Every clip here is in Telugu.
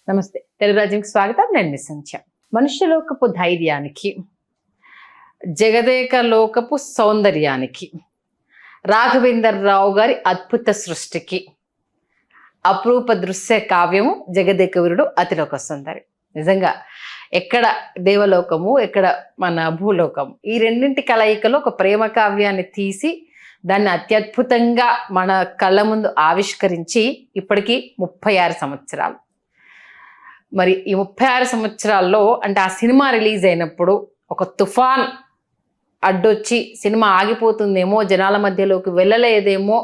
నమస్తే. తెలుగు రాజ్యంకి స్వాగతం. నేను మీ సంధ్య. మనుష్యలోకపు ధైర్యానికి, జగదేక లోకపు సౌందర్యానికి, రాఘవేందర్ రావు గారి అద్భుత సృష్టికి అపరూప దృశ్య కావ్యము జగదేక వీరుడు అతిలోక సుందరి. నిజంగా ఎక్కడ దేవలోకము, ఎక్కడ మన భూలోకము, ఈ రెండింటి కలయికలో ఒక ప్రేమ కావ్యాన్ని తీసి దాన్ని అత్యద్భుతంగా మన కళ్ళ ముందు ఆవిష్కరించి ఇప్పటికీ 36 సంవత్సరాలు. మరి ఈ 36 సంవత్సరాల్లో అంటే ఆ సినిమా రిలీజ్ అయినప్పుడు ఒక తుఫాన్ అడ్డొచ్చి సినిమా ఆగిపోతుందేమో, జనాల మధ్యలోకి వెళ్ళలేదేమో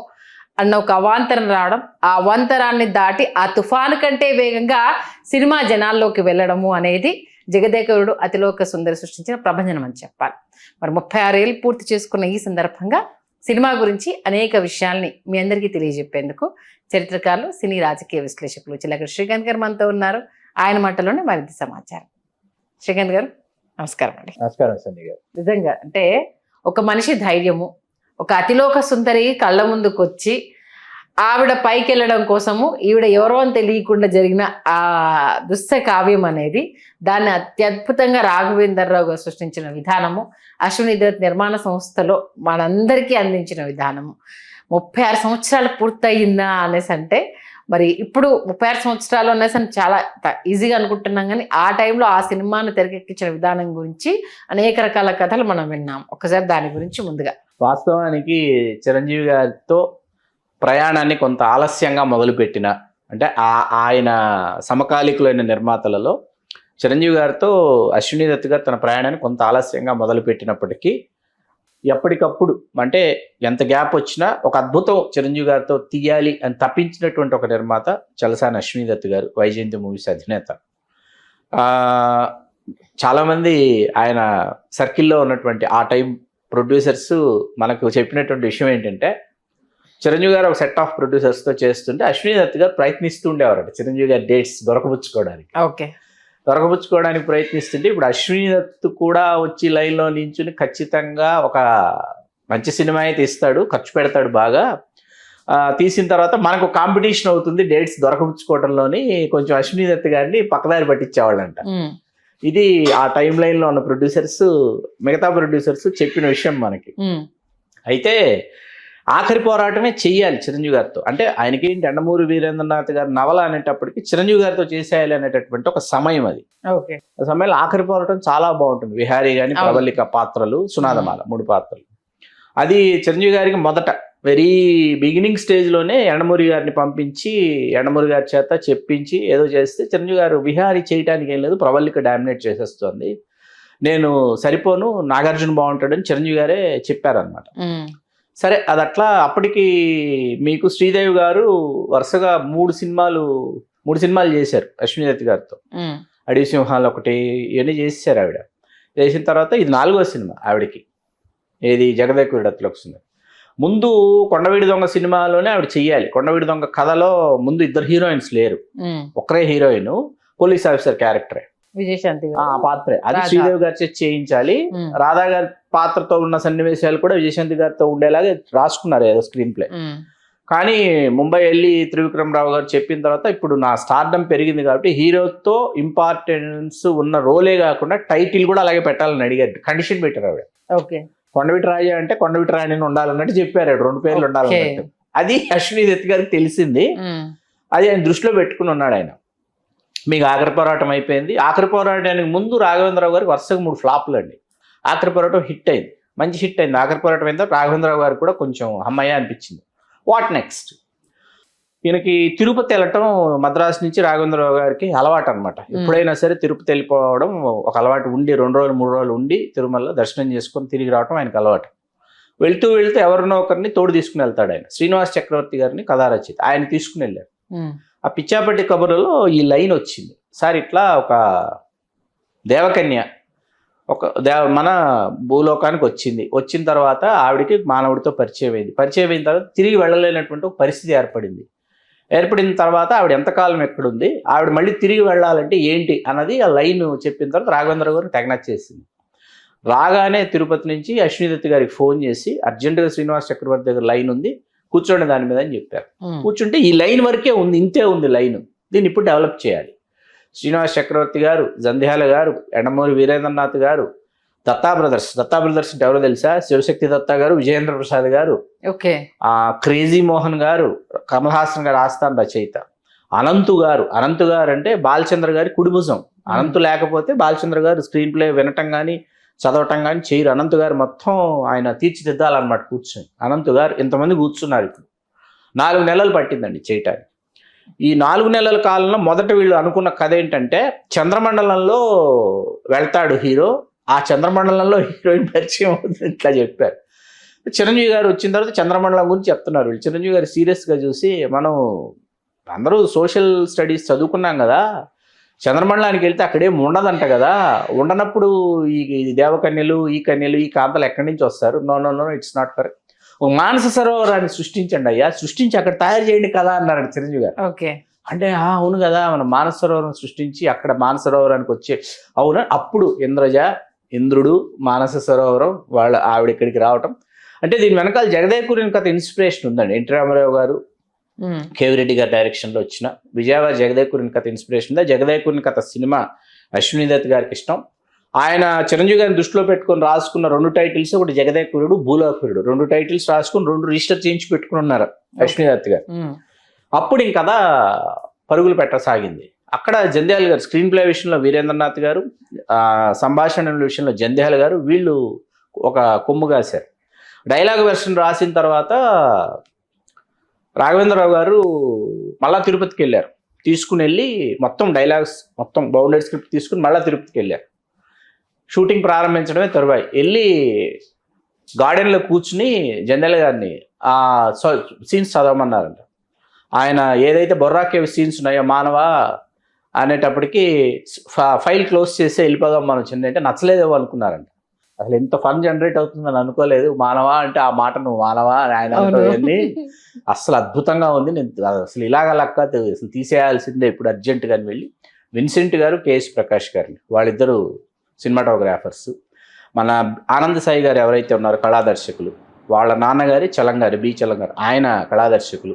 అన్న ఒక అవాంతరం రావడం, ఆ అవాంతరాన్ని దాటి ఆ తుఫాను కంటే వేగంగా సినిమా జనాల్లోకి వెళ్ళడము అనేది జగదేకవుడు అతిలోక సుందరి సృష్టించిన ప్రభంజనం అని చెప్పాలి. మరి 36 ఏళ్ళు పూర్తి చేసుకున్న ఈ సందర్భంగా సినిమా గురించి అనేక విషయాల్ని మీ అందరికీ తెలియజెప్పేందుకు చరిత్రకారులు, సినీ రాజకీయ విశ్లేషకులు చిలకడ శ్రీకాంత్ గారు మనతో ఉన్నారు. ఆయన మాటలోనే మరింత సమాచారం. శ్రీకాంత్ గారు నమస్కారం అండి. నమస్కారం సంధ్య గారు. నిజంగా అంటే ఒక మనిషి ధైర్యము, ఒక అతిలోక సుందరి కళ్ళ ముందుకు వచ్చి ఆవిడ పైకి వెళ్ళడం కోసము ఈవిడ ఎవరో అని తెలియకుండా జరిగిన ఆ దుస్స కావ్యం అనేది, దాన్ని అత్యద్భుతంగా రాఘవేందర్ రావు గారు సృష్టించిన విధానము, అశ్విని దత్ నిర్మాణ సంస్థలో మనందరికీ అందించిన విధానము, 36 సంవత్సరాలు పూర్తయిందా అనేసి అంటే, మరి ఇప్పుడు 36 సంవత్సరాలు అనేసి అని చాలా ఈజీగా అనుకుంటున్నాం, కానీ ఆ టైంలో ఆ సినిమాను తెరకెక్కించిన విధానం గురించి అనేక రకాల కథలు మనం విన్నాం. ఒకసారి దాని గురించి ముందుగా. వాస్తవానికి చిరంజీవి గారితో ప్రయాణాన్ని కొంత ఆలస్యంగా మొదలుపెట్టిన, అంటే ఆయన సమకాలికులైన నిర్మాతలలో చిరంజీవి గారితో అశ్విని దత్ గారు తన ప్రయాణాన్ని కొంత ఆలస్యంగా మొదలుపెట్టినప్పటికీ ఎప్పటికప్పుడు అంటే ఎంత గ్యాప్ వచ్చినా ఒక అద్భుతం చిరంజీవి గారితో తీయాలి అని తప్పించినటువంటి ఒక నిర్మాత చలసాని అశ్విని దత్ గారు, వైజయంతి మూవీస్ అధినేత. చాలామంది ఆయన సర్కిల్లో ఉన్నటువంటి ఆ టైం ప్రొడ్యూసర్స్ మనకు చెప్పినటువంటి విషయం ఏంటంటే, చిరంజీవి గారు ఒక సెట్ ఆఫ్ ప్రొడ్యూసర్స్తో చేస్తుంటే అశ్విని దత్ గారు ప్రయత్నిస్తూ ఉండేవారంట చిరంజీవి గారి డేట్స్ దొరకపుచ్చుకోవడానికి ప్రయత్నిస్తుంటే, ఇప్పుడు అశ్విని దత్ కూడా వచ్చి లైన్లో నించుని ఖచ్చితంగా ఒక మంచి సినిమా అయితే ఇస్తాడు, ఖర్చు పెడతాడు బాగా, తీసిన తర్వాత మనకు కాంపిటీషన్ అవుతుంది డేట్స్ దొరకపుచ్చుకోవడంలోని కొంచెం అశ్విని దత్ గారిని పక్కదారి పట్టించేవాళ్ళంట. ఇది ఆ టైం లైన్లో ఉన్న ప్రొడ్యూసర్స్, మిగతా ప్రొడ్యూసర్స్ చెప్పిన విషయం మనకి. అయితే ఆఖరి పోరాటమే చెయ్యాలి చిరంజీవి గారితో. అంటే ఆయనకి యండమూరి వీరేంద్రనాథ్ గారి నవల అనేటప్పటికి చిరంజీవి గారితో చేసేయాలి అనేటటువంటి ఒక సమయం అది. ఆ సమయంలో ఆఖరి పోరాటం చాలా బాగుంటుంది. విహారీ గాని, ప్రవల్లిక పాత్రలు, సునాదమాల 3 పాత్రలు. అది చిరంజీవి గారికి మొదట వెరీ బిగినింగ్ స్టేజ్లోనే యండమూరి గారిని పంపించి యండమూరి గారి చేత చెప్పించి ఏదో చేస్తే, చిరంజీవి గారు విహారీ చేయడానికి ఏం లేదు, ప్రవల్లిక డామినేట్ చేసేస్తుంది, నేను సరిపోను, నాగార్జున బాగుంటాడని చిరంజీవి గారే చెప్పారనమాట. సరే అది అట్లా. అప్పటికి మీకు శ్రీదేవి గారు వరుసగా 3 సినిమాలు చేశారు అశ్విని దత్ గారితో. అడవి సింహాలు ఒకటి ఇవన్నీ చేశారు ఆవిడ. చేసిన తర్వాత ఇది 4వ సినిమా ఆవిడకి, ఏది జగదేక వీరుడు అతిలోక సుందరి. ముందు కొండవీడి దొంగ సినిమాలోనే ఆవిడ చెయ్యాలి. కొండవీడి దొంగ కథలో ముందు 2 హీరోయిన్స్ లేరు, ఒక్కరే హీరోయిన్, పోలీస్ ఆఫీసర్ క్యారెక్టరే, విజయశాంతి పాత్రే. అది శ్రీదేవి గారి చేత చేయించాలి. రాధా గారి పాత్రతో ఉన్న సన్నివేశాలు కూడా విజయశాంతి గారితో ఉండేలాగా రాసుకున్నారు ఏదో స్క్రీన్ ప్లే. కానీ ముంబై వెళ్ళి త్రివిక్రమ్ రావు గారు చెప్పిన తర్వాత, ఇప్పుడు నా స్టార్డమ్ పెరిగింది కాబట్టి హీరోతో ఇంపార్టెన్స్ ఉన్న రోలే కాకుండా టైటిల్ కూడా అలాగే పెట్టాలని అడిగారు, కండిషన్ పెట్టారు ఆవిడ. కొండవీటి రాజా అంటే కొండవీటి రాణి ఉండాలన్నట్టు చెప్పారు, 2 పేర్లు ఉండాలన్నట్టు. అది అశ్విని దత్ గారికి తెలిసింది, అది ఆయన దృష్టిలో పెట్టుకుని ఉన్నాడు ఆయన. మీకు ఆఖరి పోరాటం అయిపోయింది. ఆఖరి పోరాటానికి ముందు రాఘవేంద్రరావు గారికి వరుసగా 3 ఫ్లాప్లు అండి. ఆఖరి పోరాటం హిట్ అయింది, మంచి హిట్ అయింది. ఆఖరి పోరాటం అయిన తర్వాత రాఘవేంద్రరావు గారికి కూడా కొంచెం అమ్మయ్య అనిపించింది. What next? ఈయనకి తిరుపతి వెళ్ళటం మద్రాసు నుంచి రాఘవేంద్రరావు గారికి అలవాటు అనమాట. ఎప్పుడైనా సరే తిరుపతి వెళ్ళిపోవడం ఒక అలవాటు ఉండి 2 రోజులు 3 రోజులు ఉండి తిరుమలలో దర్శనం చేసుకొని తిరిగి రావడం ఆయనకు అలవాటు. వెళ్తూ ఎవరినో ఒకరిని తోడు తీసుకుని వెళ్తాడు ఆయన. శ్రీనివాస్ చక్రవర్తి గారిని కథా రచయిత, ఆయన తీసుకుని వెళ్ళారు. ఆ పిచ్చాపట్టి కబుర్లలో ఈ లైన్ వచ్చింది, సార్ ఇట్లా ఒక దేవకన్య మన భూలోకానికి వచ్చిన తర్వాత ఆవిడకి మానవుడితో పరిచయం అయిన తర్వాత తిరిగి వెళ్ళలేనటువంటి ఒక పరిస్థితి ఏర్పడిన తర్వాత ఆవిడ ఎంతకాలం ఎక్కడుంది, ఆవిడ మళ్ళీ తిరిగి వెళ్ళాలంటే ఏంటి అన్నది ఆ లైన్ చెప్పిన తర్వాత రాఘవేంద్ర గారు తెగ నచ్చేసింది. రాగానే తిరుపతి నుంచి అశ్విని దత్ గారికి ఫోన్ చేసి, అర్జెంటుగా శ్రీనివాస్ చక్రవర్తి దగ్గర లైన్ ఉంది, కూర్చోండి దాని మీద అని చెప్పారు. కూర్చుంటే ఈ లైన్ వరకే ఉంది, ఇంతే ఉంది లైన్, దీన్ని ఇప్పుడు డెవలప్ చేయాలి. శ్రీనివాస్ చక్రవర్తి గారు, జంధ్యాల గారు, ఎండమూరి వీరేంద్రనాథ్ గారు, దత్తా బ్రదర్స్ అంటే ఎవరో తెలుసా? శివశక్తి దత్తా గారు, విజయేంద్ర ప్రసాద్ గారు, ఓకే, క్రేజీ మోహన్ గారు, కమల్ హాసన్ గారు ఆస్థాన రచయిత, అనంతు గారు అంటే బాలచంద్ర గారి కుడిభుజం. అనంతు లేకపోతే బాలచంద్ర గారు స్క్రీన్ ప్లే వినటం కానీ చదవటం కానీ చేయరు. అనంతు గారు మొత్తం ఆయన తీర్చిదిద్దాలన్నమాట కూర్చొని. అనంతు గారు ఇంతమంది కూర్చున్నారు. ఇప్పుడు 4 నెలలు పట్టిందండి చేయటానికి. ఈ 4 నెలల కాలంలో మొదట వీళ్ళు అనుకున్న కథ ఏంటంటే, చంద్రమండలంలో వెళ్తాడు హీరో, ఆ చంద్రమండలంలో హీరోయిన్ పరిచయం అవుతుంది, ఇట్లా చెప్పారు. చిరంజీవి గారు వచ్చిన తర్వాత చంద్రమండలం గురించి చెప్తున్నారు వీళ్ళు. చిరంజీవి గారు సీరియస్గా చూసి, మనం అందరూ సోషల్ స్టడీస్ చదువుకున్నాం కదా, చంద్రమండలానికి వెళ్తే అక్కడేం ఉండదంట కదా, ఉండనప్పుడు ఈ దేవకన్యలు, ఈ కన్యలు, ఈ కాంతలు ఎక్కడి నుంచి వస్తారు? No it's not correct. ఒక మానస సరోవరాన్ని సృష్టించండి అయ్యా, సృష్టించి అక్కడ తయారు చేయండి కదా అన్నారండి చిరంజీవి గారు. ఓకే, అంటే అవును కదా, మనం మానస సరోవరం సృష్టించి అక్కడ మానస సరోవరానికి వచ్చే, అవునా? అప్పుడు ఇంద్రుడు, మానస సరోవరం, ఆవిడ ఇక్కడికి రావటం. అంటే దీని వెనకాల జగదేకూరిని కథ ఇన్స్పిరేషన్ ఉందండి. ఎన్టీ రామారావు గారు, కేవిరెడ్డి గారి డైరెక్షన్లో వచ్చిన విజయవాడ జగదేకూరిని కథ ఇన్స్పిరేషన్ ఉందా. జగదేకూరిని కథ సినిమా అశ్విని దత్ గారికి ఇష్టం. ఆయన చిరంజీవి గారిని దృష్టిలో పెట్టుకుని రాసుకున్న 2 టైటిల్స్, ఒకటి జగదేకూరుడు, భూలోకూరుడు, 2 టైటిల్స్ రాసుకుని 2 రిజిస్టర్ చేయించి పెట్టుకుని ఉన్నారు అశ్విని దత్ గారు. అప్పుడు ఇంక కథ పరుగులు పెట్టసాగింది. అక్కడ జంధ్యాల గారు స్క్రీన్ ప్లే విషయంలో వీరేంద్రనాథ్ గారు, సంభాషణల విషయంలో జంధ్యాల గారు, వీళ్ళు ఒక కొమ్ము కాశారు. డైలాగ్ వెర్షన్ రాసిన తర్వాత రాఘవేంద్రరావు గారు మళ్ళా తిరుపతికి వెళ్ళారు. తీసుకుని వెళ్ళి మొత్తం డైలాగ్స్, మొత్తం బౌండెడ్ స్క్రిప్ట్ తీసుకుని మళ్ళీ తిరుపతికి వెళ్ళారు. షూటింగ్ ప్రారంభించడమే తరువాయి వెళ్ళి గార్డెన్లో కూర్చుని జంధ్యాల గారిని ఆ సీన్స్ చదవమన్నారంట. ఆయన ఏదైతే బొర్రాకేవి సీన్స్ ఉన్నాయో మానవ అనేటప్పటికి ఫైల్ క్లోజ్ చేసి వెళ్ళిపోదాం మనం చిన్న అంటే నచ్చలేదేమో అనుకున్నారంట. అసలు ఎంత ఫన్ జనరేట్ అవుతుందని అనుకోలేదు. మానవ అంటే ఆ మాట నువ్వు మానవా అని ఆయన అనుకోవన్నీ అసలు అద్భుతంగా ఉంది. నేను అసలు ఇలాగ లక్క అసలు తీసేయాల్సిందే ఇప్పుడు అర్జెంటుగా అని వెళ్ళి విన్సెంట్ గారు, కేఎస్ ప్రకాష్ గారిని, వాళ్ళిద్దరూ సినిమాటోగ్రాఫర్స్. మన ఆనంద్ సాయి గారు ఎవరైతే ఉన్నారో కళాదర్శకులు, వాళ్ళ నాన్నగారి చలంగారు, బి చలంగారు, ఆయన కళాదర్శకులు.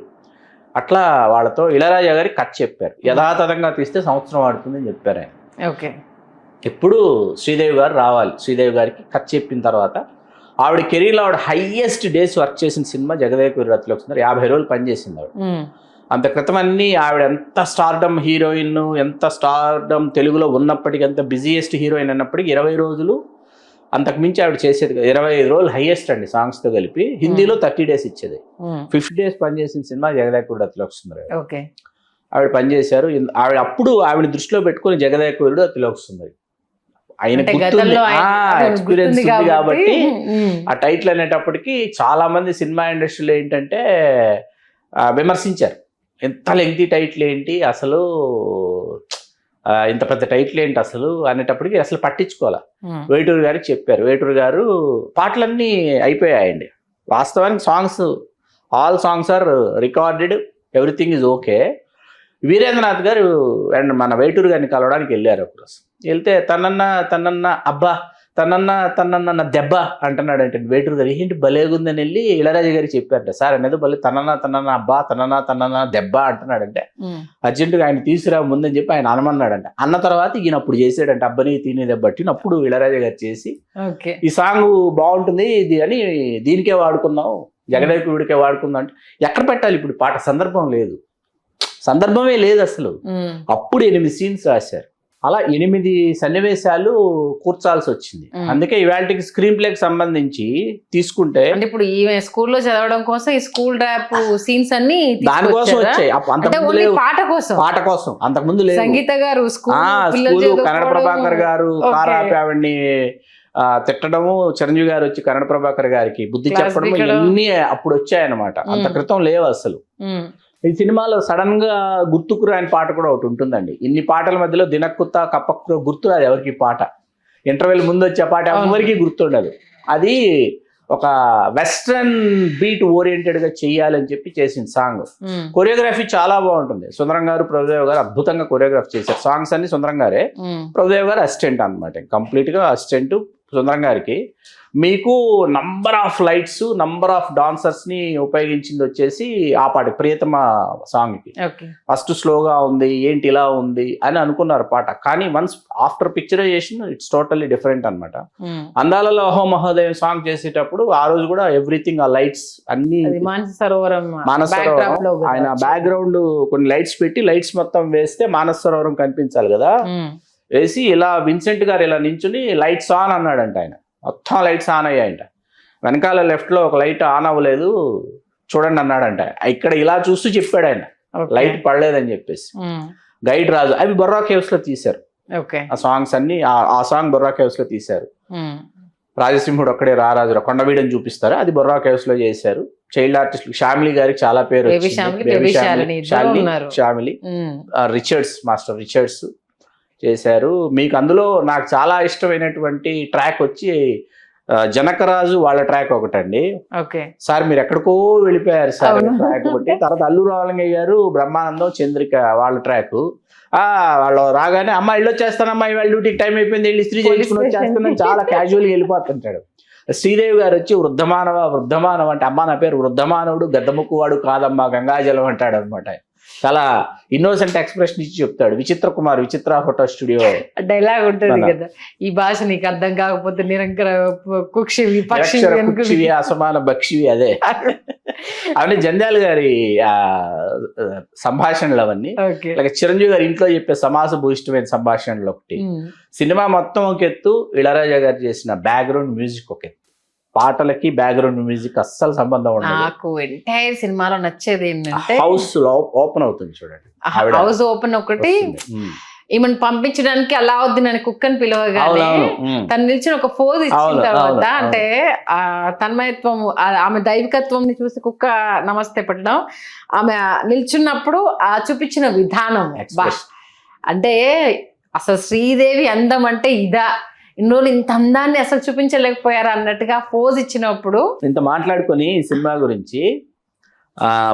అట్లా వాళ్ళతో ఇళయరాజా గారికి కథ చెప్పారు. యథాతథంగా తీస్తే సంవత్సరం ఆడుతుందని చెప్పారు ఆయన. ఓకే, ఎప్పుడు శ్రీదేవి గారు రావాలి. శ్రీదేవి గారికి కథ చెప్పిన తర్వాత ఆవిడ కెరీర్లో ఆవిడ హైయెస్ట్ డేస్ వర్క్ చేసిన సినిమా జగదేకూరి రతిలోకి వస్తున్నారు. 50 రోజులు పనిచేసింది ఆవిడ. అంత క్రితం అన్ని ఆవిడ ఎంత స్టార్డమ్ హీరోయిన్, ఎంత స్టార్డమ్ తెలుగులో ఉన్నప్పటికీ, ఎంత బిజీయెస్ట్ హీరోయిన్ అన్నప్పటికీ 20 రోజులు అంతకు మించి ఆవిడ చేసేది. 25 రోజులు హైయెస్ట్ అండి సాంగ్స్తో కలిపి. హిందీలో 30 డేస్ ఇచ్చేది. 50 డేస్ పనిచేసిన సినిమా జగదేకూరి రతిలోకి వస్తున్నారు. ఓకే, ఆవిడ పనిచేశారు. ఆవిడ అప్పుడు ఆవిడ దృష్టిలో పెట్టుకుని జగదేకూరుడు రతిలోకి వస్తుంది. ఆయన ఎక్స్పీరియన్స్ ఉంది కాబట్టి ఆ టైటిల్ అనేటప్పటికి చాలా మంది సినిమా ఇండస్ట్రీలో ఏంటంటే విమర్శించారు. ఎంత లెంగ్తీ టైటిల్ ఏంటి అసలు, ఇంత పెద్ద టైటిల్ ఏంటి అసలు అనేటప్పటికి అసలు పట్టించుకోవాలి. వేటూరు గారికి చెప్పారు. వేటూరు గారు పాటలన్నీ అయిపోయాయండి. వాస్తవానికి all songs are recorded, everything is okay. Veerendranath గారు అండ్ మన వేటూరు గారిని కలవడానికి వెళ్ళారు. ఒకరోజు వెళ్తే తనన్న అబ్బా తనన్న దెబ్బ అంటున్నాడు. అంటే వేటూరు గారు ఏంటి భలేగుందని వెళ్ళి ఇళయరాజా గారికి చెప్పారట. సార్ అనేది భలే తనన్న అబ్బా తనన్న దెబ్బ అంటున్నాడంటే అర్జెంటుగా ఆయన తీసుకురా ముందని చెప్పి ఆయన అనమన్నాడంట. అన్న తర్వాత ఈయన అప్పుడు చేసాడంటే అబ్బని తినే దెబ్బట్టి అప్పుడు ఇళయరాజా గారు చేసి ఈ సాంగ్ బాగుంటుంది ఇది అని దీనికే వాడుకుందాం, జగదేకుడికే వాడుకుందాం అంటే ఎక్కడ పెట్టాలి ఇప్పుడు పాట? సందర్భమే లేదు అసలు. అప్పుడు 8 సీన్స్ రాశారు. అలా 8 సన్నివేశాలు కూర్చాల్సి వచ్చింది. అందుకే ఇవాళకి స్క్రీన్ ప్లేకి సంబంధించి తీసుకుంటే అంటే ఇప్పుడు ఈమె స్కూల్లో చదవడం కోసం ఈ స్కూల్ ర్యాప్ సీన్స్ అన్ని దానికోసం వచ్చాయి. పాట కోసం అంతకుముందు లేదు. సంగీత గారు స్కూలు కన్నడ ప్రభాకర్ గారు కారాపి ఆవిడ్ని తిట్టడము, చిరంజీవి గారు వచ్చి కన్నడ ప్రభాకర్ గారికి బుద్ధి చెప్పడం, ఇవన్నీ అప్పుడు వచ్చాయన్నమాట. అంత క్రితం లేవు అసలు. ఈ సినిమాలో సడన్ గా గుర్తుకురా అనే పాట కూడా ఒకటి ఉంటుందండి. ఇన్ని పాటల మధ్యలో దినక్కుత్త కప్పక్కుర గుర్తురాదు ఎవరికి పాట. ఇంటర్వెల్ ముందు వచ్చే పాట ఎవరికి గుర్తుండదు. అది ఒక వెస్ట్రన్ బీట్ ఓరియంటెడ్ గా చెయ్యాలని చెప్పి చేసిన సాంగ్. కొరియోగ్రఫీ చాలా బాగుంటుంది. సుందరం గారు, ప్రభుదేవ్ గారు అద్భుతంగా కొరియోగ్రఫీ చేశారు. సాంగ్స్ అన్ని సుందరం గారే, ప్రభుదేవ్ గారు అసిస్టెంట్ అనమాట. కంప్లీట్ గా అసిస్టెంట్, సుందరం గారికి, మీకు number of lights, number of dancers ని ఉపయోగించింది వచ్చేసి ఆ పాట ప్రియతమ సాంగ్ కి. ఫస్ట్ స్లోగా ఉంది, ఏంటి ఇలా ఉంది అని అనుకున్నారు పాట, కానీ once after picturisation it's totally different అనమాట. అందాలలో అహో మహోదయం సాంగ్ చేసేటప్పుడు ఆ రోజు కూడా ఎవ్రీథింగ్, ఆ లైట్స్ అన్ని మానస సరోవరం ఆయన బ్యాక్గ్రౌండ్ కొన్ని లైట్స్ పెట్టి, లైట్స్ మొత్తం వేస్తే మానస సరోవరం కనిపించాలి కదా, వేసి ఇలా విన్సెంట్ గారు ఇలా నించుని లైట్స్ ఆన్ అన్నాడంట. ఆయన మొత్తం లైట్స్ ఆన్ అయ్యాయంట. వెనకాల లెఫ్ట్ లో ఒక లైట్ ఆన్ అవ్వలేదు చూడండి అన్నాడంట. ఇక్కడ ఇలా చూస్తూ చెప్పాడు ఆయన, లైట్ పడలేదని చెప్పేసి. గైడ్ రాజు అవి బొర్రా కేవ్స్ లో తీశారు ఆ సాంగ్స్ అన్ని. ఆ సాంగ్ బొర్రా కేవ్స్ లో తీశారు. రాజసింహుడు ఒక్కడే రారాజు కొండవీడని చూపిస్తారు, అది బొర్రా కేవ్స్ లో చేశారు. చైల్డ్ ఆర్టిస్ట్ శ్యామిలి గారికి చాలా పేరు, శ్యామిలి, రిచర్డ్స్, మాస్టర్ రిచర్డ్స్ చేశారు. మీకు అందులో నాకు చాలా ఇష్టమైనటువంటి ట్రాక్ వచ్చి జనకరాజు వాళ్ళ ట్రాక్ ఒకటండి. సార్ మీరు ఎక్కడికో వెళ్ళిపోయారు సార్ ట్రాక్ ఒకటి. తర్వాత అల్లు రామలింగయ్య గారు, బ్రహ్మానందం, చంద్రిక వాళ్ళ ట్రాక్. వాళ్ళు రాగానే అమ్మ ఇల్లు వచ్చేస్తానమ్మా, ఇవాళ డ్యూటీకి టైం అయిపోయింది, వెళ్ళి స్త్రీ చేయించుకుని వచ్చేస్తానని చాలా క్యాజువల్గా వెళ్ళిపోతుంటాడు. శ్రీదేవి గారు వచ్చి వృద్ధమానవ అంటే, అమ్మ నా పేరు వృద్ధమానవుడు, గద్దముక్కువాడు కాదమ్మా గంగాజలం అంటాడు అనమాట. చాలా ఇన్నోసెంట్ ఎక్స్ప్రెషన్ ఇచ్చి చెప్తాడు. విచిత్ర ఫోటో స్టూడియో డైలాగ్ ఉంటుంది కదా, ఈ భాష నీకు అర్థం కాకపోతే నిరంకర కుక్షివి అసమాన భక్షివి, అదే అవన్నీ జంధ్యాల గారి సంభాషణలు అవన్నీ. అలాగే చిరంజీవి గారి ఇంట్లో చెప్పే సమాస భూయిష్టమైన సంభాషణలు ఒకటి. సినిమా మొత్తం ఒక ఎత్తు, ఇళరాజా గారు చేసిన బ్యాక్గ్రౌండ్ మ్యూజిక్ ఒక ఎత్తు. పాటలకి బ్యాక్గ్రౌండ్ మ్యూజిక్ అస్సలు సంబంధం ఉండదు. నాకు ఎంటైర్ సినిమాలో నచ్చేది ఏంటంటే హౌస్ ఓపెన్ అవుతుంది చూడండి, హౌస్ ఓపెన్ ఒకటి. ఈమెను పంపించడానికి అలావుద్దీన్ అని కుక్కని పిలవగానే తను నిలిచిన ఒక ఫోజ్ ఇచ్చిన తర్వాత, అంటే ఆ తన్మయత్వం, ఆమె దైవికత్వం ని చూసి కుక్క నమస్తే పెట్టడం, ఆమె నిల్చున్నప్పుడు ఆ చూపించిన విధానం, అంటే అసలు శ్రీదేవి అందం అంటే ఇదా, ఇన్ని రోజులు ఇంత అందాన్ని అసలు చూపించలేకపోయారా అన్నట్టుగా పోజ్ ఇచ్చినప్పుడు. ఇంత మాట్లాడుకొని సినిమా గురించి,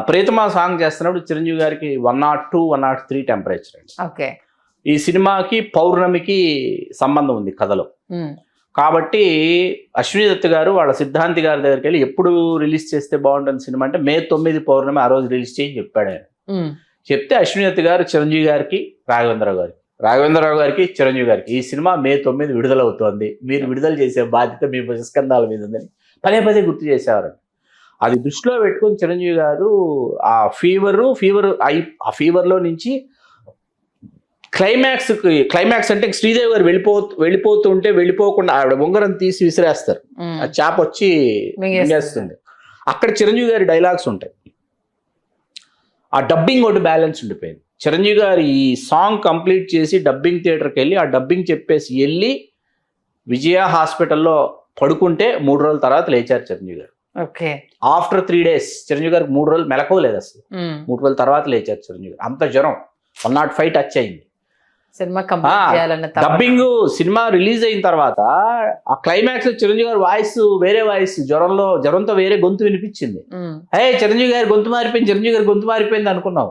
ప్రియతమా సాంగ్ చేస్తున్నప్పుడు చిరంజీవి గారికి 102, 103 టెంపరేచర్ అండి. ఓకే, ఈ సినిమాకి పౌర్ణమికి సంబంధం ఉంది కథలో. కాబట్టి అశ్విని దత్ గారు వాళ్ళ సిద్ధాంతి గారి దగ్గరికి వెళ్ళి ఎప్పుడు రిలీజ్ చేస్తే బాగుంటుంది సినిమా అంటే, May 9 పౌర్ణమి ఆ రోజు రిలీజ్ చేసి చెప్పాడు ఆయన. చెప్తే అశ్విని దత్ గారు చిరంజీవి గారికి, రాఘవేంద్రరావు గారికి, చిరంజీవి గారికి ఈ సినిమా May 9 విడుదలవుతోంది, మీరు విడుదల చేసే బాధ్యత మీ స్కంధాల మీద ఉందని పదే గుర్తు చేసేవారు. అది దృష్టిలో పెట్టుకుని చిరంజీవి గారు ఆ ఫీవర్లో నుంచి క్లైమాక్స్ అంటే శ్రీదేవి గారు వెళ్ళిపోతుంటే వెళ్ళిపోకుండా ఆవిడ ఉంగరం తీసి విసిరేస్తారు, ఆ చాప వచ్చి మింగేస్తుంది. అక్కడ చిరంజీవి గారి డైలాగ్స్ ఉంటాయి. ఆ డబ్బింగ్ ఒకటి బ్యాలెన్స్ ఉండిపోయింది. చిరంజీవి గారు ఈ సాంగ్ కంప్లీట్ చేసి డబ్బింగ్ థియేటర్కి వెళ్ళి ఆ డబ్బింగ్ చెప్పేసి వెళ్ళి విజయ హాస్పిటల్లో పడుకుంటే 3 రోజుల తర్వాత లేచారు చిరంజీవి గారు. ఆఫ్టర్ 3 days చిరంజీవి గారికి 3 రోజులు మెలకువలేదు అసలు. 3 రోజుల తర్వాత లేచారు చిరంజీవి గారు. అంత జ్వరం 105 టచ్ అయింది. డబ్బింగ్ సినిమా రిలీజ్ అయిన తర్వాత ఆ క్లైమాక్స్ లో చిరంజీవి గారి వాయిస్ వేరే వాయిస్, జ్వరంతో వేరే గొంతు వినిపించింది. చిరంజీవి గారి గొంతు మారిపోయింది అనుకున్నాం.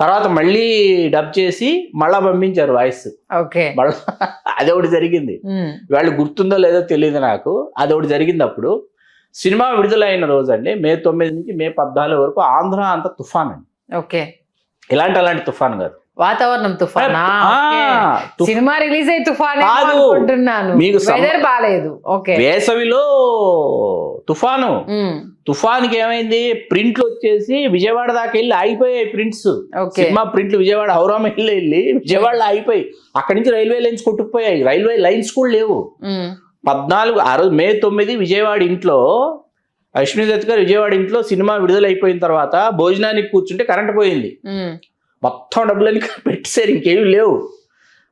తర్వాత మళ్ళీ డబ్ చేసి మళ్ళా పంపించారు వాయిస్. మళ్ళా అదొకటి జరిగింది. వాళ్ళు గుర్తుందో లేదో తెలియదు నాకు, అదొకటి జరిగింది. అప్పుడు సినిమా విడుదలైన రోజు అండి, May 9 నుంచి May 14 వరకు ఆంధ్ర అంతా తుఫాన్ అండి. అలాంటి తుఫాన్ కాదు, వాతావరణం తుఫాన్. సినిమా రిలీజ్ అయ్యి తుఫాన్ మీకు బాగాలేదు. వేసవిలో తుఫాన్కి ఏమైంది, ప్రింట్లు వచ్చేసి విజయవాడ దాకా వెళ్ళి ఆగిపోయాయి ప్రింట్స్. సినిమా ప్రింట్లు విజయవాడ హౌరామ వెళ్ళి విజయవాడలో ఆగిపోయి, అక్కడి నుంచి రైల్వే లైన్స్ కొట్టుకుపోయాయి. రైల్వే లైన్స్ కూడా లేవు. 14 ఆ రోజు May 9 విజయవాడ ఇంట్లో అశ్విని దత్ గారు విజయవాడ ఇంట్లో సినిమా విడుదల అయిపోయిన తర్వాత భోజనానికి కూర్చుంటే కరెంట్ పోయింది. మొత్తం డబ్బులని పెట్టేశారు, ఇంకేమీ లేవు.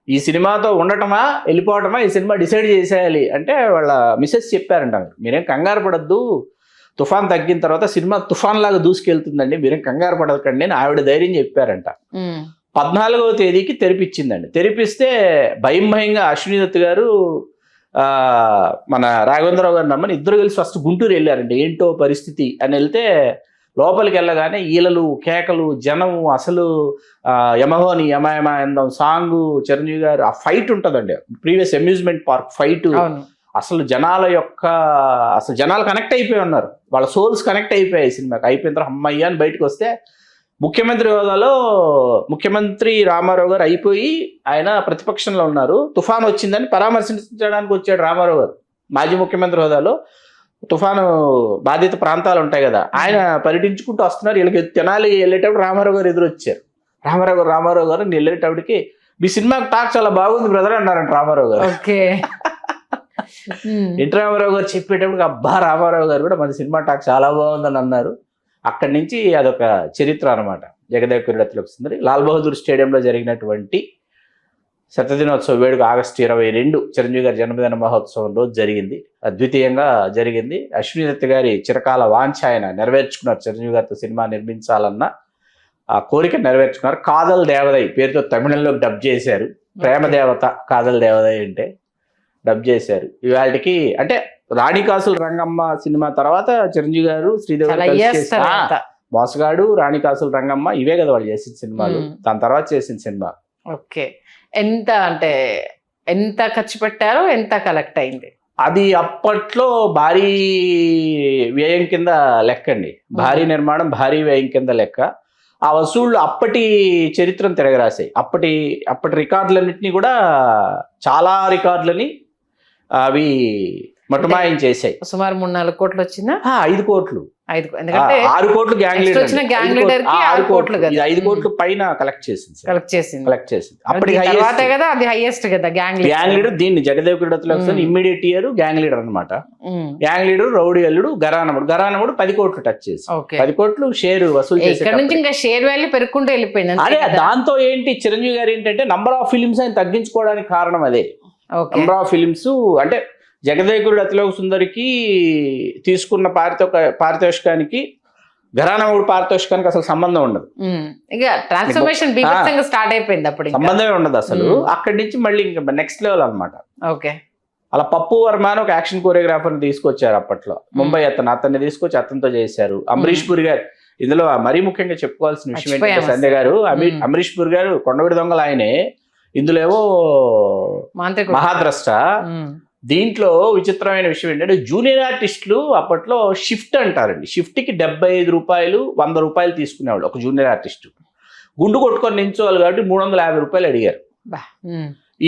ఈ సినిమాతో ఉండటమా వెళ్ళిపోవటమా, ఈ సినిమా డిసైడ్ చేసేయాలి అంటే వాళ్ళ మిసెస్ చెప్పారంట, మీరేం కంగారు పడద్దు, తుఫాన్ తగ్గిన తర్వాత సినిమా తుఫాన్ లాగా దూసుకెళ్తుందండి, మీరేం కంగారు పడకండి అని ఆవిడ ధైర్యం చెప్పారంట. 14వ తేదీకి తెరిపించిందండి. తెరిపిస్తే భయంగా అశ్విని దత్ గారు మన రాఘవేంద్రరావు గారు నమ్మని ఇద్దరు కలిసి ఫస్ట్ గుంటూరు వెళ్ళారండి. ఏంటో పరిస్థితి అని వెళ్తే లోపలికి వెళ్ళగానే ఈలలు, కేకలు, జనం, అసలు యమహోని యమయమ అందం సాంగ్, చిరంజీవి గారు ఆ ఫైట్ ఉంటుందండి, ప్రీవియస్ అమ్యూజ్మెంట్ పార్క్ ఫైట్, అసలు జనాలు కనెక్ట్ అయిపోయి ఉన్నారు, వాళ్ళ సోల్స్ కనెక్ట్ అయిపోయాయి సినిమాకి. అయిపోయిన తర్వాత అమ్మయ్య అని బయటకు వస్తే ముఖ్యమంత్రి హోదాలో ముఖ్యమంత్రి రామారావు గారు అయిపోయి ఆయన ప్రతిపక్షంలో ఉన్నారు. తుఫాను వచ్చిందని పరామర్శించడానికి వచ్చాడు రామారావు గారు. మాజీ ముఖ్యమంత్రి హోదాలో తుఫాను బాధిత ప్రాంతాలు ఉంటాయి కదా, ఆయన పర్యటించుకుంటూ వస్తున్నారు. వీళ్ళకి తెనాలి వెళ్ళేటప్పుడు రామారావు గారు ఎదురొచ్చారు. రామారావు గారు నేను వెళ్ళేటప్పటికి మీ సినిమాకి టాక్ చాలా బాగుంది బ్రదర్ అన్నారంట రామారావు గారు. ఎన్టీ రామారావు గారు చెప్పేటప్పుడు అబ్బా రామారావు గారు కూడా మన సినిమా టాక్ చాలా బాగుందని అన్నారు. అక్కడి నుంచి అదొక చరిత్ర అనమాట. జగదేక వీరుడు అతిలోక సుందరి లాల్ బహదూర్ స్టేడియంలో జరిగినటువంటి శతదినోత్సవ వేడుక ఆగస్టు 22 చిరంజీవి గారి జన్మదిన మహోత్సవం రోజు జరిగింది. అద్వితీయంగా జరిగింది. అశ్విని దత్ గారి చిరకాల వాంఛ ఆయన నెరవేర్చుకున్నారు. చిరంజీవి గారితో సినిమా నిర్మించాలన్న ఆ కోరిక నెరవేర్చుకున్నారు. కాదల్ దేవదయ్ పేరుతో తమిళంలో డబ్ చేశారు. ప్రేమ దేవత కాదల్ దేవదయ్ అంటే డబ్ చేశారు. ఇవాళకి అంటే రాణికాసుల రంగమ్మ సినిమా తర్వాత చిరంజీవి గారు శ్రీదేవి మోసగాడు, రాణికాసుల రంగమ్మ ఇవే కదా వాళ్ళు చేసిన సినిమాలు. దాని తర్వాత చేసిన సినిమా. ఓకే, ఎంత ఖర్చు పెట్టారో, ఎంత కలెక్ట్ అయింది? అది అప్పట్లో భారీ వ్యయం కింద లెక్క అండి. భారీ నిర్మాణం, భారీ వ్యయం కింద లెక్క. ఆ వసూళ్ళు అప్పటి చరిత్రను తిరగరాశాయి. అప్పటి రికార్డులన్నింటినీ కూడా, చాలా రికార్డులని అవి మటుమాయం చేశాయి. సుమారు 3-4 కోట్లు వచ్చిందా? 5 కోట్లు, ఎందుకంటే 6 కోట్లు గ్యాంగ్ లీడర్, 6 కోట్లు కదా, 5 కోట్లు పైన కలెక్ట్ చేసింది. అప్పటికి హైయెస్ట్ కదా గ్యాంగ్ లీడర్. దీన్ని Jagadeka Veerudu Athiloka Sundari immediate year gang leader అనమాట. గ్యాంగ్ లీడర్, రౌడీ అల్లుడు, గరానముడు 10 కోట్లు టచ్ చేసి 10 కోట్లు షేర్ వసూలు చేసి ఇక్కడ నుంచి ఇంకా షేర్ వాల్యూ పెరుగుకుంటూ వెళ్ళిపోయింది. అదే దాంతో ఏంటి చిరంజీవి గారు ఏంటంటే నంబర్ ఆఫ్ ఫిలిమ్స్ ఆయన తగ్గించుకోవడానికి కారణం అదే. నంబర్ ఆఫ్ ఫిలిమ్స్ అంటే జగదేక వీరుడు అతిలోక సుందరికి తీసుకున్న పారితోషికానికి ఘరానముడు పారితోషికానికి అసలు సంబంధం ఉండదు. ఇక ట్రాన్స్ఫర్మేషన్ స్టార్ట్ అయిపోయింది, అప్పుడు సంబంధమే ఉండదు అసలు. అక్కడి నుంచి మళ్ళీ ఇంకా నెక్స్ట్ లెవెల్ అనమాట. ఓకే, అలా పప్పు వర్మ అని ఒక యాక్షన్ కొరియోగ్రాఫర్ తీసుకొచ్చారు అప్పట్లో. ముంబై అతన్ని తీసుకొచ్చి అతనితో చేశారు. అమరీష్ పురి గారు ఇందులో మరీ ముఖ్యంగా చెప్పుకోవాల్సిన విషయం ఏంటంటే సంధ్య గారు, అమరీష్ పురి గారు కొండవిడి దొంగలు ఆయనే. ఇందులో ఏవో మహాద్రష్ట. దీంట్లో విచిత్రమైన విషయం ఏంటంటే జూనియర్ ఆర్టిస్టులు అప్పట్లో షిఫ్ట్ అంటారండి. షిఫ్ట్కి 75 రూపాయలు, 100 రూపాయలు తీసుకునేవాళ్ళు ఒక జూనియర్ ఆర్టిస్టు. గుండు కొట్టుకొని నించోవాలి కాబట్టి 350 రూపాయలు అడిగారు.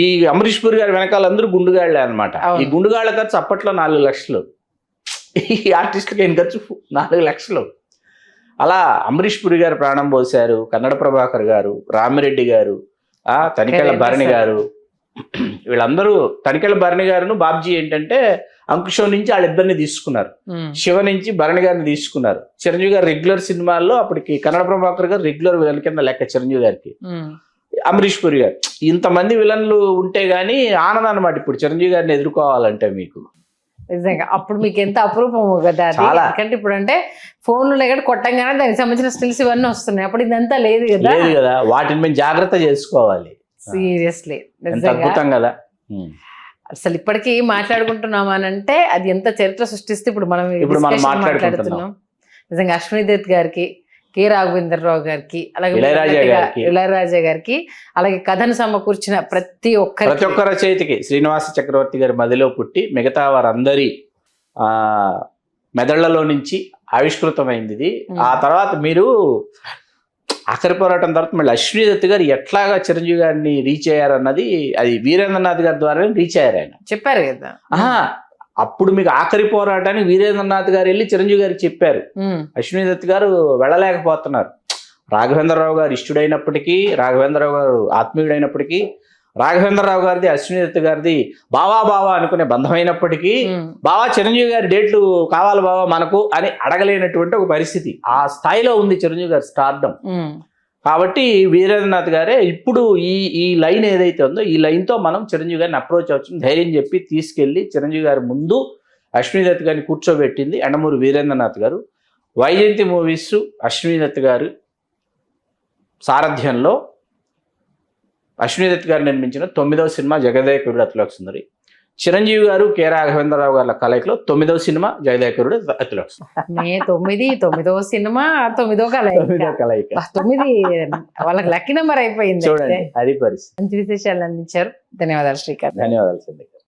ఈ అమరీష్ పురి గారి వెనకాలందరూ గుండుగాళ్లే అనమాట. ఈ గుండుగాళ్ల ఖర్చు అప్పట్లో 4 లక్షలు. ఈ ఆర్టిస్టులకి ఏం ఖర్చు 4 లక్షలు. అలా అమరీష్ పురి గారు ప్రాణం పోశారు. కన్నడ ప్రభాకర్ గారు, రామిరెడ్డి గారు, తనికెళ్ళ భరణి గారు, వీళ్ళందరూ. తనికెళ్ళ భరణి గారును బాబ్జీ ఏంటంటే అంకుశం నుంచి వాళ్ళిద్దరిని తీసుకున్నారు. శివ నుంచి భరణి గారిని తీసుకున్నారు. చిరంజీవి గారు రెగ్యులర్ సినిమాల్లో అప్పటికి కన్నడ ప్రభాకర్ గారు రెగ్యులర్ విలన్ కింద లెక్క చిరంజీవి గారికి. అమరీష్ పురి గారు, ఇంతమంది విలన్లు ఉంటే గానీ ఆనందం అనమాట ఇప్పుడు చిరంజీవి గారిని ఎదుర్కోవాలంటే మీకు. నిజంగా అప్పుడు మీకు ఎంత అపరూపం కదా. ఎందుకంటే ఇప్పుడు అంటే ఫోన్లు లేక కొట్టంగానే దానికి సంబంధించిన స్టిల్స్ ఇవన్నీ వస్తున్నాయి. అప్పుడు ఇదంతా లేదు కదా. వాటిని మేము జాగ్రత్త చేసుకోవాలి. సీరియస్లీ అద్భుతం కదా. అసలు ఇప్పటికీ మాట్లాడుకుంటున్నాం అని అంటే అది ఎంత చరిత్ర సృష్టిస్తే ఇప్పుడు మనం మాట్లాడుతున్నాం. నిజంగా అశ్విని దత్ గారికి, కె రాఘవేంద్రరావు గారికి, అలాగే ఇళయరాజా గారికి, అలాగే కథను సమకూర్చిన ప్రతి ఒక్క రచయితకి, శ్రీనివాస చక్రవర్తి గారి మదిలో పుట్టి మిగతా వారందరి మెదళ్లలో నుంచి ఆవిష్కృతమైంది ఇది. ఆ తర్వాత మీరు ఆఖరి పోరాటం తర్వాత మళ్ళీ అశ్విని దత్ గారు ఎట్లాగా చిరంజీవి గారిని రీచ్ అయ్యారన్నది అది వీరేంద్రనాథ్ గారి ద్వారా రీచ్ అయ్యారు. ఆయన చెప్పారు కదా. అప్పుడు మీకు ఆఖరి పోరాటానికి వీరేంద్రనాథ్ గారు వెళ్ళి చిరంజీవి గారికి చెప్పారు. అశ్విని దత్ గారు వెళ్ళలేకపోతున్నారు. రాఘవేంద్రరావు గారు ఇష్టుడైనప్పటికీ, రాఘవేంద్రరావు గారు ఆత్మీయుడైనప్పటికీ, రాఘవేంద్రరావు గారిది అశ్విని దత్ గారిది బావా అనుకునే బంధమైనప్పటికీ, బావా చిరంజీవి గారి డేట్లు కావాలి బావా మనకు అని అడగలేనటువంటి ఒక పరిస్థితి. ఆ స్థాయిలో ఉంది చిరంజీవి గారి స్టార్డమ్. కాబట్టి వీరేంద్రనాథ్ గారే ఇప్పుడు ఈ లైన్ ఏదైతే ఉందో ఈ లైన్తో మనం చిరంజీవి గారిని అప్రోచ్ అవచ్చు ధైర్యం చెప్పి తీసుకెళ్లి చిరంజీవి గారి ముందు అశ్విని దత్ గారిని కూర్చోబెట్టింది ఎండమూరి వీరేంద్రనాథ్ గారు. వైజయంతి మూవీస్ అశ్విని దత్ గారు సారథ్యంలో అశ్విని దత్ గారు నిర్మించిన 9వ సినిమా జగదేక వీరుడు అతిలోక సుందరి. చిరంజీవి గారు, కె రాఘవేంద్రరావు గారి కలయికలో 9వ సినిమా జగదేక వీరుడు అతిలోక సుందరి. 9వ సినిమా 9వ కలయిక 9 వాళ్ళకి లక్కీ నెంబర్ అయిపోయింది. చూడండి, అది పరిస్థితి. మంచి విశేషాలు అందించారు. ధన్యవాదాలు శ్రీకాంత్. ధన్యవాదాలు సంధ్య.